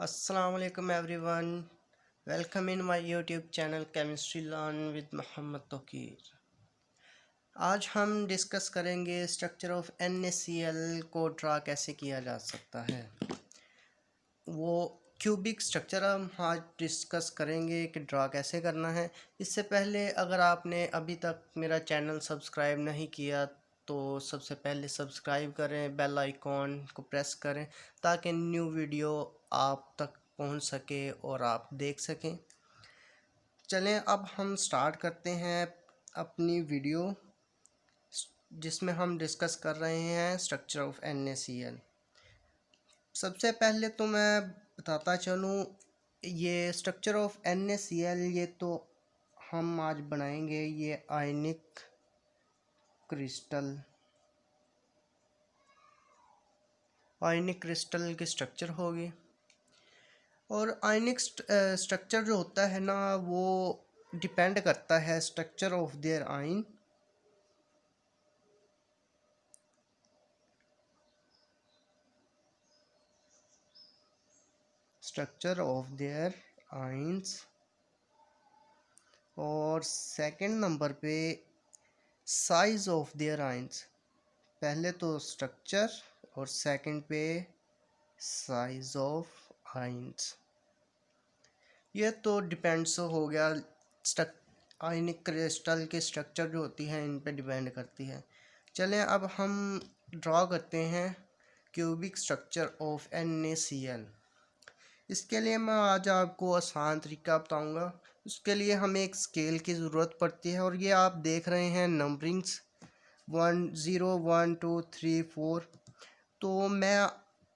अस्सलाम वालेकुम everyone. Welcome in my YouTube channel chemistry learn with Mohammad Tauqeer. आज हम डिस्कस करेंगे स्ट्रक्चर ऑफ NaCl को ड्रा कैसे किया जा सकता है। वो क्यूबिक स्ट्रक्चर हम आज डिस्कस करेंगे कि ड्रा कैसे करना है। इससे पहले अगर आपने अभी तक मेरा चैनल सब्सक्राइब नहीं किया तो सबसे पहले सब्सक्राइब करें, बेल आइकॉन को प्रेस करें ताकि न्यू वीडियो आप तक पहुंच सके और आप देख सकें। चलें अब हम स्टार्ट करते हैं अपनी वीडियो जिसमें हम डिस्कस कर रहे हैं स्ट्रक्चर ऑफ NaCl। सबसे पहले तो मैं बताता चलूँ ये स्ट्रक्चर ऑफ NaCl ये तो हम आज बनाएंगे ये आयनिक क्रिस्टल की स्ट्रक्चर होगी। और आयनिक स्ट्रक्चर जो होता है ना वो डिपेंड करता है structure of their ion ions. और सेकंड नंबर पे साइज ऑफ देयर आयंस। पहले तो स्ट्रक्चर और सेकंड पे साइज ऑफ आयंस। ये तो डिपेंड्स हो गया आयनिक क्रिस्टल के स्ट्रक्चर जो होती है इन पे डिपेंड करती है। चलें अब हम ड्रॉ करते हैं क्यूबिक स्ट्रक्चर ऑफ NaCl। इसके लिए मैं आज आपको आसान तरीका बताऊंगा। उसके लिए हमें एक स्केल की ज़रूरत पड़ती है और ये आप देख रहे हैं नंबरिंग्स 1 0 1 2 3 4। तो मैं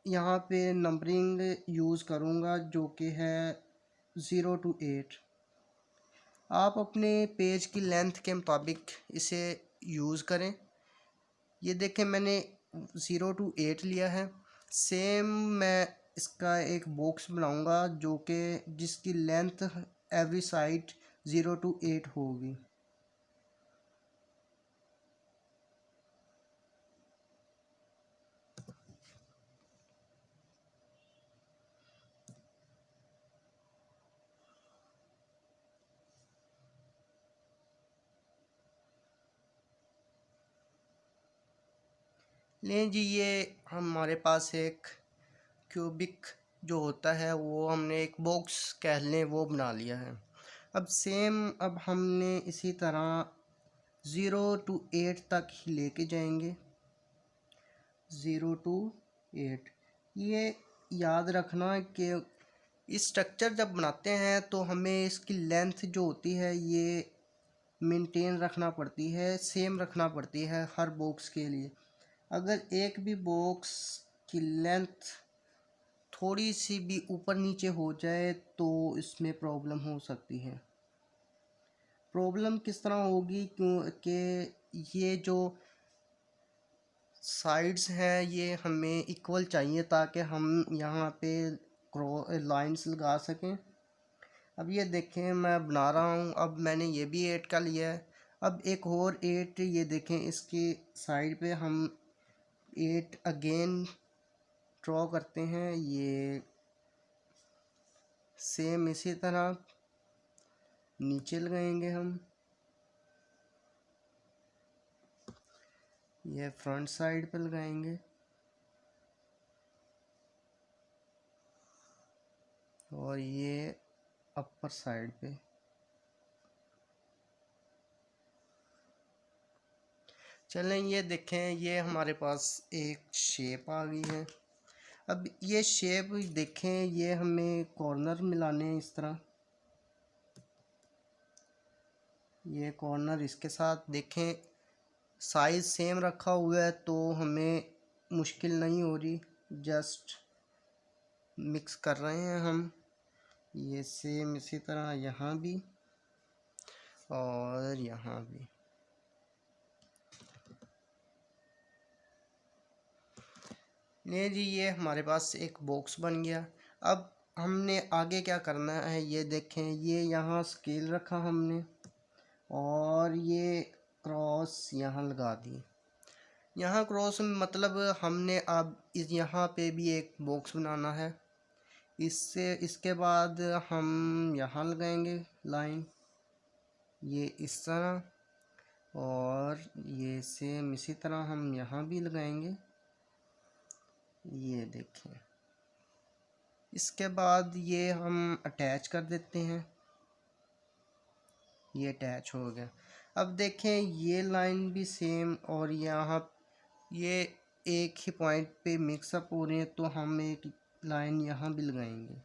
यहाँ पे नंबरिंग यूज़ करूँगा जो कि है 0 to 8। आप अपने पेज की लेंथ के मुताबिक इसे यूज़ करें। ये देखें मैंने 0 to 8 लिया है। सेम मैं इसका एक बॉक्स बनाऊंगा जो कि जिसकी लेंथ एवरी साइड 0 to 8 होगी। लें जी, ये हमारे पास एक क्यूबिक जो होता है वो हमने एक बॉक्स कह लें वो बना लिया है। अब हमने इसी तरह 0 to 8 तक ही लेके जाएंगे। 0 to 8। ये याद रखना कि इस स्ट्रक्चर जब बनाते हैं तो हमें इसकी लेंथ जो होती है ये मेंटेन रखना पड़ती है, सेम रखना पड़ती है हर बॉक्स के लिए। अगर एक भी बॉक्स की लेंथ थोड़ी सी भी ऊपर नीचे हो जाए तो इसमें प्रॉब्लम हो सकती है। प्रॉब्लम किस तरह होगी क्योंकि ये जो साइड्स हैं ये हमें इक्वल चाहिए ताकि हम यहाँ पे लाइंस लगा सकें। अब ये देखें मैं बना रहा हूँ। अब मैंने ये भी 8 का लिया है। अब एक और 8 ये देखें इसकी साइड पे हम 8 अगेन ड्रॉ करते हैं। ये सेम इसी तरह नीचे लगाएंगे हम। ये फ्रंट साइड पे लगाएंगे और ये अपर साइड पे। चलें ये देखें ये हमारे पास एक शेप आ गई है। अब ये शेप देखें ये हमें कॉर्नर मिलाने हैं इस तरह। ये कॉर्नर इसके साथ देखें साइज़ सेम रखा हुआ है तो हमें मुश्किल नहीं हो रही। जस्ट मिक्स कर रहे हैं हम। ये सेम इसी तरह यहाँ भी और यहाँ भी। ले जी ये हमारे पास एक बॉक्स बन गया। अब हमने आगे क्या करना है ये देखें। ये यहाँ स्केल रखा हमने और ये क्रॉस यहाँ लगा दी। यहाँ क्रॉस मतलब हमने अब इस यहाँ पे भी एक बॉक्स बनाना है। इसके बाद हम यहाँ लगाएंगे लाइन, ये इस तरह, और ये सेम इसी तरह हम यहाँ भी लगाएंगे, ये देखें। इसके बाद ये हम अटैच कर देते हैं, ये अटैच हो गया। अब देखें ये लाइन भी सेम, और यहाँ ये एक ही पॉइंट पे मिक्सअप हो रहे हैं, तो हम एक लाइन यहाँ भी लगाएंगे,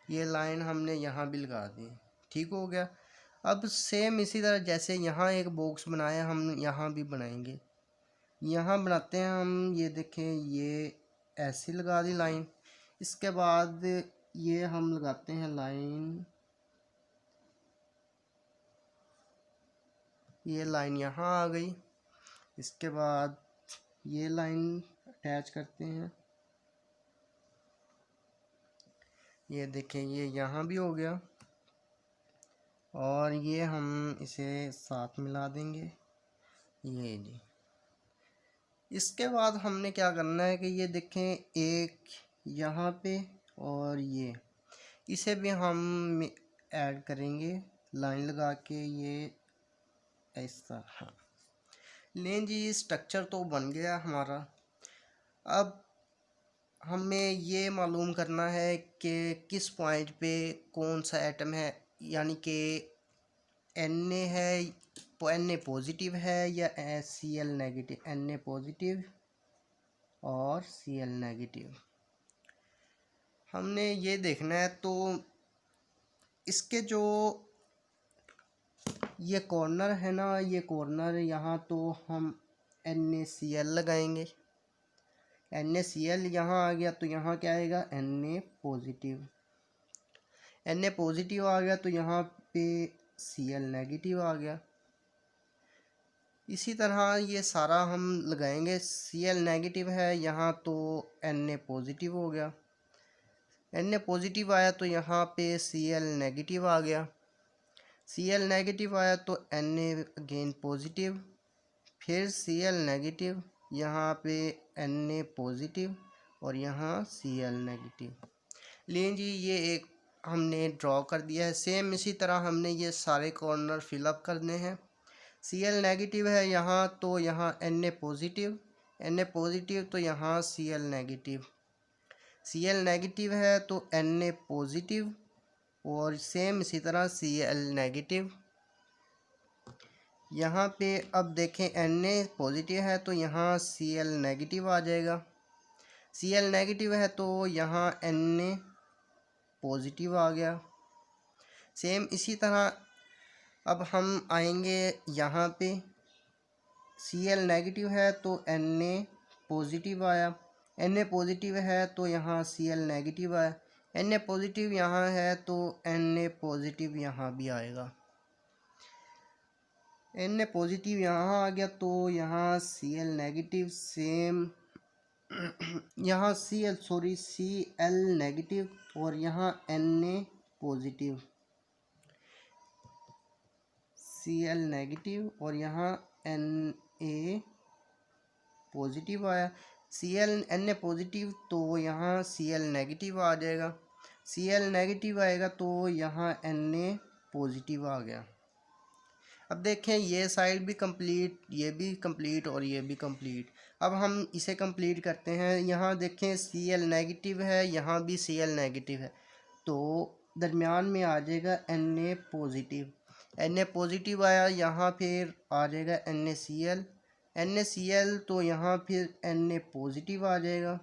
ये लाइन हमने यहाँ भी लगा दी, ठीक हो गया। अब सेम इसी तरह जैसे यहाँ एक बॉक्स बनाया हम यहाँ भी बनाएंगे, यहाँ बनाते हैं हम, ये देखें ये ऐसे लगा दी लाइन। इसके बाद ये हम लगाते हैं लाइन, ये लाइन यहाँ आ गई। इसके बाद ये लाइन अटैच करते हैं, ये देखें ये यहाँ भी हो गया, और ये हम इसे साथ मिला देंगे, ये जी। इसके बाद हमने क्या करना है कि ये देखें एक यहाँ पे, और ये इसे भी हम ऐड करेंगे लाइन लगा के, ये ऐसा। हाँ लें जी, स्ट्रक्चर तो बन गया हमारा। अब हमें ये मालूम करना है कि किस पॉइंट पे कौन सा एटम है, यानी कि Na है, Na पॉजिटिव है या Cl नेगेटिव, Na पॉजिटिव और Cl नेगेटिव, हमने ये देखना है। तो इसके जो ये कॉर्नर है ना, ये कॉर्नर यहाँ तो हम NaCl लगाएंगे, NaCl यहाँ आ गया तो यहाँ क्या आएगा, Na पॉजिटिव, Na पॉजिटिव आ गया तो यहाँ पे Cl नेगेटिव आ गया। इसी तरह ये सारा हम लगाएंगे, Cl नेगेटिव है यहाँ तो Na पॉजिटिव हो गया, Na पॉजिटिव आया तो यहाँ पे Cl नेगेटिव आ गया, Cl नेगेटिव आया तो Na अगेन पॉजिटिव, फिर Cl नेगेटिव, यहाँ पे Na पॉजिटिव और यहाँ Cl नेगेटिव। लें जी ये एक हमने ड्रॉ कर दिया है। सेम इसी तरह हमने ये सारे कॉर्नर फिलअप करने हैं। Cl नेगेटिव है यहाँ तो यहाँ Na पॉजिटिव, Na पॉजिटिव तो यहाँ Cl नेगेटिव, Cl नेगेटिव है तो Na पॉजिटिव, और सेम इसी तरह Cl नेगेटिव। यहाँ पे अब देखें Na पॉजिटिव है तो यहाँ Cl नेगेटिव आ जाएगा, Cl नेगेटिव है तो यहाँ Na पॉजिटिव आ गया। सेम इसी तरह अब हम आएंगे यहाँ पे, Cl नेगेटिव है तो Na पॉजिटिव आया, Na पॉजिटिव है तो यहाँ Cl नेगेटिव आया, Na पॉजिटिव यहाँ है तो Na पॉजिटिव यहाँ भी आएगा, Na पॉजिटिव यहाँ आ गया तो यहाँ Cl नेगेटिव, सेम यहाँ Cl नेगेटिव और यहाँ Na पॉजिटिव, Cl नेगेटिव और यहाँ Na पॉजिटिव आया, Na पॉजिटिव तो यहाँ Cl नेगेटिव आ जाएगा, Cl नेगेटिव आएगा तो यहाँ Na पॉजिटिव आ गया। अब देखें ये साइड भी कंप्लीट, ये भी कंप्लीट और ये भी कंप्लीट। अब हम इसे कंप्लीट करते हैं। यहाँ देखें Cl नेगेटिव है, यहाँ भी Cl नेगेटिव है, तो दरमियान में आ जाएगा Na पॉजिटिव, Na पॉजिटिव आया, यहाँ फिर आ जाएगा NaCl तो यहाँ फिर Na पॉजिटिव आ जाएगा।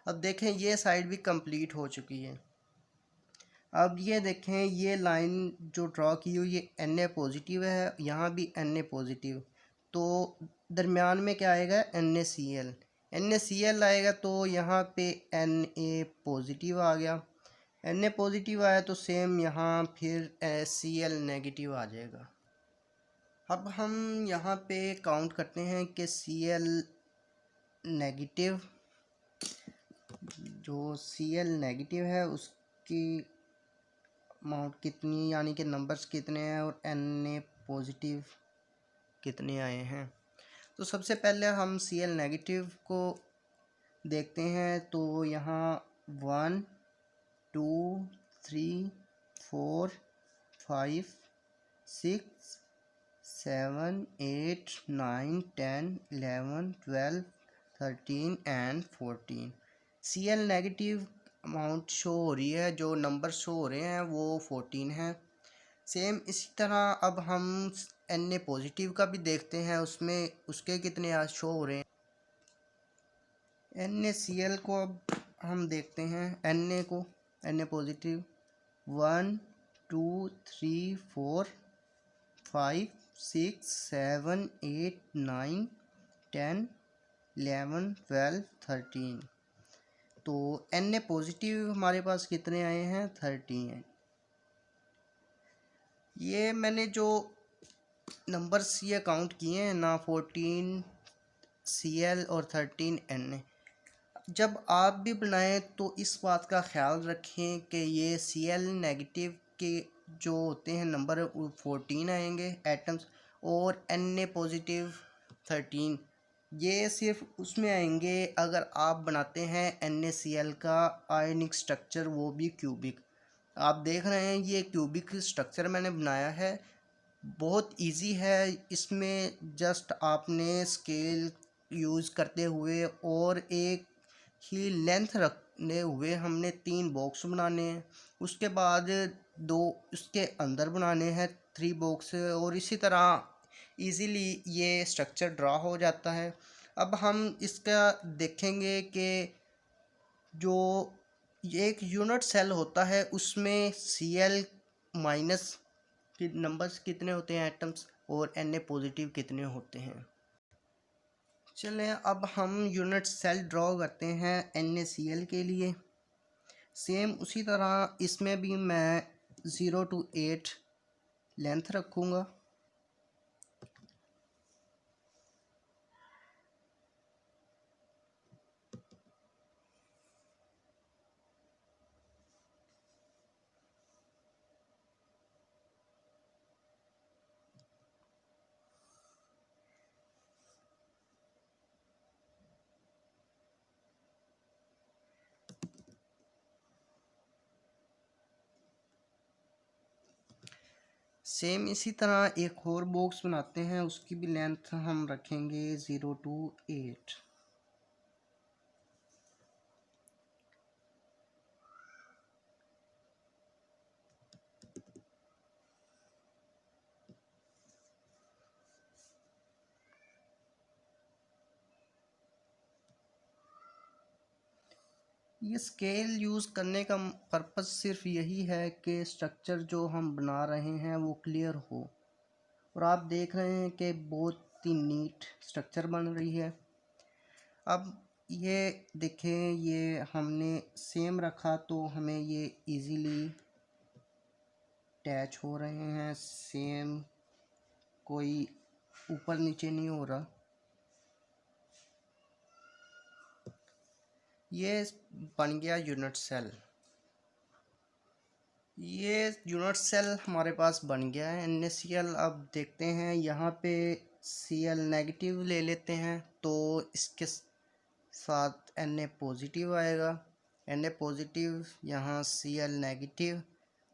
अब देखें ये साइड भी कंप्लीट हो चुकी है। अब ये देखें ये लाइन जो ड्रॉ की हुई ये Na पॉजिटिव है, यहाँ भी Na पॉजिटिव, तो दरमियान में क्या आएगा, NaCl आएगा तो यहाँ पे Na पॉजिटिव आ गया, Na पॉजिटिव आया तो सेम यहाँ फिर Cl नेगेटिव आ जाएगा। अब हम यहाँ पे काउंट करते हैं कि Cl नेगेटिव, जो Cl नेगेटिव है उसकी अमाउंट कितनी, यानी कि नंबर्स कितने हैं, और Na पॉजिटिव कितने आए हैं। तो सबसे पहले हम Cl नेगेटिव को देखते हैं तो यहाँ 1 2 3 4 5 6 7 8 9 10 11 12 13 and 14। Cl negative amount show हो रही है, जो नंबर शो हो रहे हैं वो 14 हैं। सेम इसी तरह अब हम Na पॉजिटिव का भी देखते हैं, उसमें उसके कितने आज शो हो रहे हैं। NaCl को अब हम देखते हैं, Na को, Na पॉजिटिव 1 2 3 4 5 6 7 8 9 10 11 12 13। तो Na पॉजिटिव हमारे पास कितने आए हैं, 30 हैं। ये मैंने जो नंबर्स ये काउंट किए हैं ना, 14 Cl और 13 Na। जब आप भी बनाएं तो इस बात का ख्याल रखें कि ये Cl नेगेटिव के जो होते हैं नंबर 14 आएंगे एटम्स, और Na पॉजिटिव 13। ये सिर्फ उसमें आएंगे अगर आप बनाते हैं NaCl का आयनिक स्ट्रक्चर, वो भी क्यूबिक। आप देख रहे हैं ये क्यूबिक स्ट्रक्चर मैंने बनाया है, बहुत इजी है। इसमें जस्ट आपने स्केल यूज़ करते हुए और एक ही लेंथ रखने हुए हमने 3 बॉक्स बनाने हैं, उसके बाद 2 उसके अंदर बनाने हैं 3 बॉक्स, और इसी तरह इजीली ये स्ट्रक्चर ड्रा हो जाता है। अब हम इसका देखेंगे कि जो एक यूनिट सेल होता है उसमें Cl माइनस कि नंबर्स कितने होते हैं एटम्स, और Na पॉजिटिव कितने होते हैं। चलें अब हम यूनिट सेल ड्रॉ करते हैं NaCl के लिए। सेम उसी तरह इसमें भी मैं 0 to 8 लेंथ रखूँगा। सेम इसी तरह एक और बॉक्स बनाते हैं, उसकी भी लेंथ हम रखेंगे 0 to 8। ये स्केल यूज़ करने का पर्पस सिर्फ यही है कि स्ट्रक्चर जो हम बना रहे हैं वो क्लियर हो, और आप देख रहे हैं कि बहुत ही नीट स्ट्रक्चर बन रही है। अब ये देखें, ये हमने सेम रखा तो हमें ये इजीली अटैच हो रहे हैं, सेम कोई ऊपर नीचे नहीं हो रहा। ये बन गया यूनिट सेल। ये यूनिट सेल हमारे पास बन गया है NaCl। अब देखते हैं यहाँ पे Cl नेगेटिव ले लेते हैं तो इसके साथ Na पॉजिटिव आएगा। Na पॉजिटिव, यहाँ Cl negative,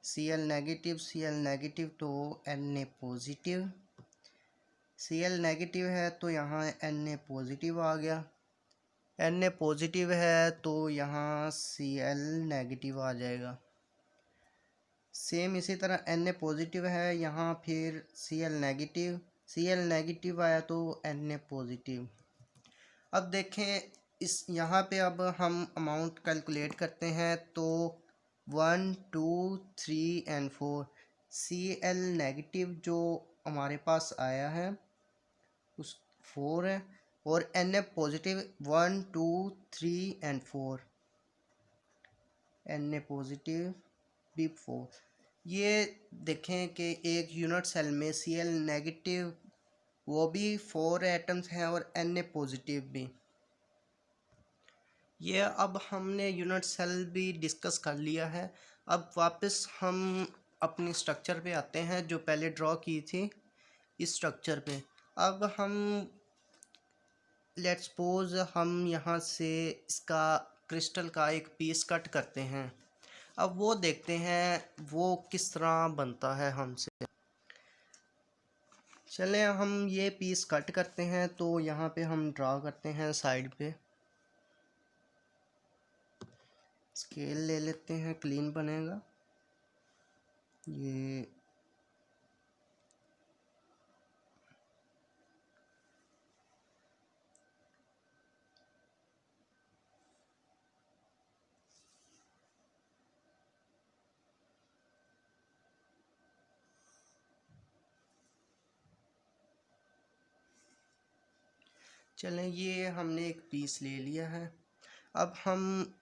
Cl negative, Cl negative, तो Na पॉजिटिव। Cl नेगेटिव है तो यहाँ Na पॉजिटिव आ गया। Na पॉजिटिव है तो यहाँ Cl नेगेटिव आ जाएगा। सेम इसी तरह Na पॉजिटिव है, यहाँ फिर Cl नेगेटिव, Cl नेगेटिव आया तो Na पॉजिटिव। अब देखें इस यहाँ पे अब हम अमाउंट कैलकुलेट करते हैं तो 1 2 3 एंड 4। Cl नेगेटिव जो हमारे पास आया है उस 4 है, और Na positive 1 2 3 and 4। Na positive भी 4। ये देखें कि एक यूनिट सेल में Cl नेगेटिव वो भी 4 एटम्स हैं और Na पॉजिटिव भी। ये अब हमने यूनिट सेल भी डिस्कस कर लिया है। अब वापस हम अपनी स्ट्रक्चर पे आते हैं जो पहले ड्रॉ की थी, इस स्ट्रक्चर पे। अब हम लेट्स सपोज हम यहाँ से इसका क्रिस्टल का एक पीस कट करते हैं। अब वो देखते हैं वो किस तरह बनता है हमसे। चले हम ये पीस कट करते हैं, तो यहाँ पे हम ड्रा करते हैं साइड पे। स्केल ले लेते हैं, क्लीन बनेगा ये। चलें, ये हमने एक पीस ले लिया है। अब हम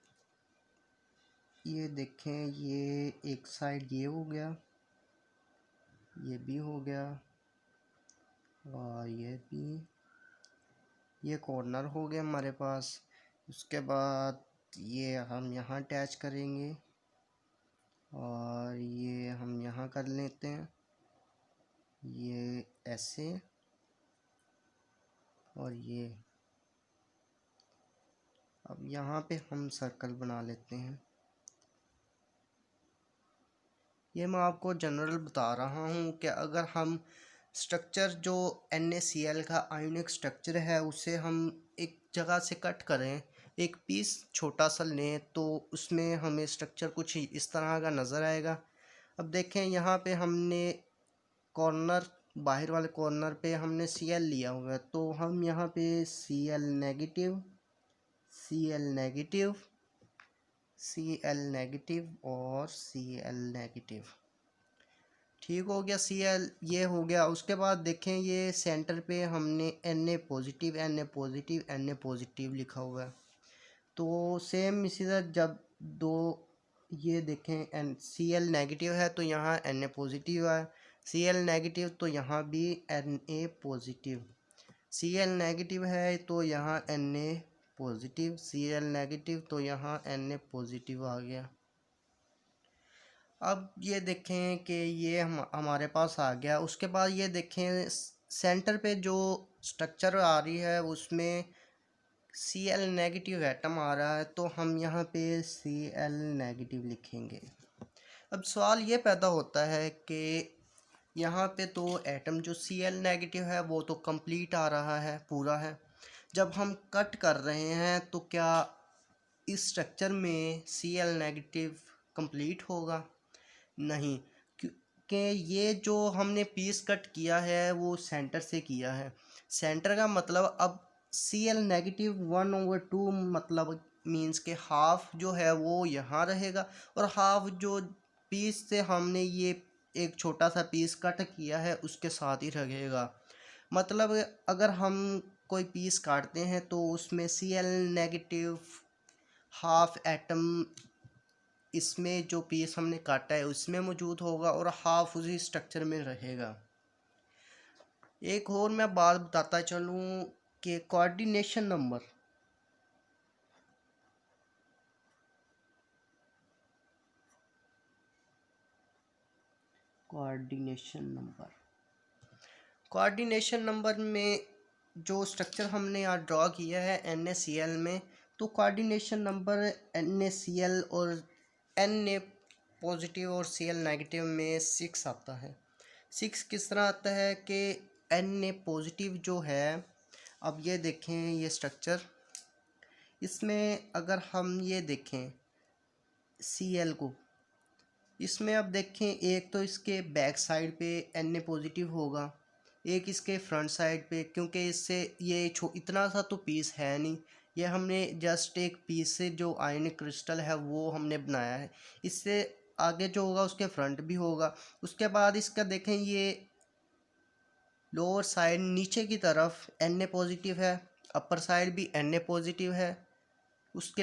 ये देखें, ये एक साइड ये हो गया, ये भी हो गया, और ये भी, ये कॉर्नर हो गया हमारे पास। उसके बाद ये हम यहाँ अटैच करेंगे, और ये हम यहाँ कर लेते हैं, ये ऐसे, और ये। अब यहाँ पे हम सर्कल बना लेते हैं। ये मैं आपको जनरल बता रहा हूँ कि अगर हम स्ट्रक्चर जो NaCl का आयोनिक स्ट्रक्चर है उसे हम एक जगह से कट करें, एक पीस छोटा सा लें, तो उसमें हमें स्ट्रक्चर कुछ इस तरह का नज़र आएगा। अब देखें, यहाँ पे हमने कॉर्नर, बाहर वाले कॉर्नर पे हमने Cl लिया हुआ है, तो हम यहाँ पे Cl negative, Cl negative, Cl negative और Cl नेगेटिव। ठीक हो गया, Cl ये हो गया। उसके बाद देखें, ये सेंटर पे हमने Na positive, Na positive, Na positive लिखा हुआ है। तो सेम इसी तरह जब दो, ये देखें Cl नेगेटिव है तो यहाँ Na पॉजिटिव है, Cl नेगेटिव तो यहाँ भी Na पॉजिटिव, Cl नेगेटिव है तो यहाँ Na पॉजिटिव, Cl नेगेटिव तो यहाँ Na पॉजिटिव आ गया। अब ये देखें कि ये हमारे पास आ गया। उसके बाद ये देखें, सेंटर पे जो स्ट्रक्चर आ रही है उसमें Cl नेगेटिव एटम आ रहा है, तो हम यहाँ पे Cl नेगेटिव लिखेंगे। अब सवाल ये पैदा होता है कि यहाँ पे तो एटम जो Cl नेगेटिव है वो तो कंप्लीट आ रहा है, पूरा है। जब हम कट कर रहे हैं तो क्या इस स्ट्रक्चर में Cl नेगेटिव कंप्लीट होगा? नहीं, क्योंकि ये जो हमने पीस कट किया है वो सेंटर से किया है। सेंटर का मतलब अब Cl नेगेटिव 1/2 मतलब मीन्स के हाफ जो है वो यहाँ रहेगा, और हाफ जो पीस से हमने ये एक छोटा सा पीस कट किया है उसके साथ ही रहेगा। मतलब अगर हम कोई पीस काटते हैं तो उसमें Cl नेगेटिव हाफ एटम इसमें जो पीस हमने काटा है उसमें मौजूद होगा, और हाफ उसी स्ट्रक्चर में रहेगा। एक और मैं बात बताता चलूँ कि कोऑर्डिनेशन नंबर, कोऑर्डिनेशन नंबर में जो स्ट्रक्चर हमने यहाँ ड्रॉ किया है NaCl में, तो कोऑर्डिनेशन नंबर NaCl और Na पॉजिटिव और Cl नेगेटिव में 6 आता है। 6 किस तरह आता है कि Na पॉजिटिव जो है, अब ये देखें ये स्ट्रक्चर, इसमें अगर हम ये देखें Cl को, इसमें अब देखें एक तो इसके बैक साइड पे Na पॉजिटिव होगा, एक इसके फ्रंट साइड पे, क्योंकि इससे ये इतना सा तो पीस है नहीं, ये हमने जस्ट एक पीस से जो आयनिक क्रिस्टल है वो हमने बनाया है। इससे आगे जो होगा उसके फ्रंट भी होगा। उसके बाद इसका देखें, ये लोअर साइड नीचे की तरफ Na पॉजिटिव है, अपर साइड भी Na पॉजिटिव है, उसके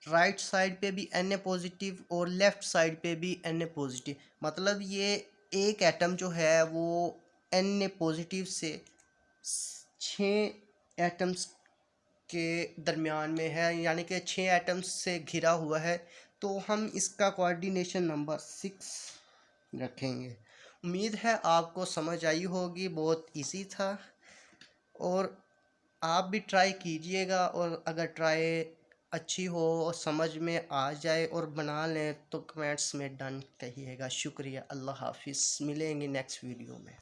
राइट साइड पे भी Na पॉजिटिव और लेफ़्ट साइड पे भी Na पॉजिटिव। मतलब ये एक एटम जो है वो Na पॉजिटिव से 6 एटम्स के दरमियान में है, यानी कि 6 एटम्स से घिरा हुआ है, तो हम इसका कोऑर्डिनेशन नंबर 6 रखेंगे। उम्मीद है आपको समझ आई होगी, बहुत इजी था। और आप भी ट्राई कीजिएगा, और अगर ट्राई अच्छी हो और समझ में आ जाए और बना लें तो कमेंट्स में डन कहिएगा। शुक्रिया, अल्लाह हाफिज़, मिलेंगे नेक्स्ट वीडियो में।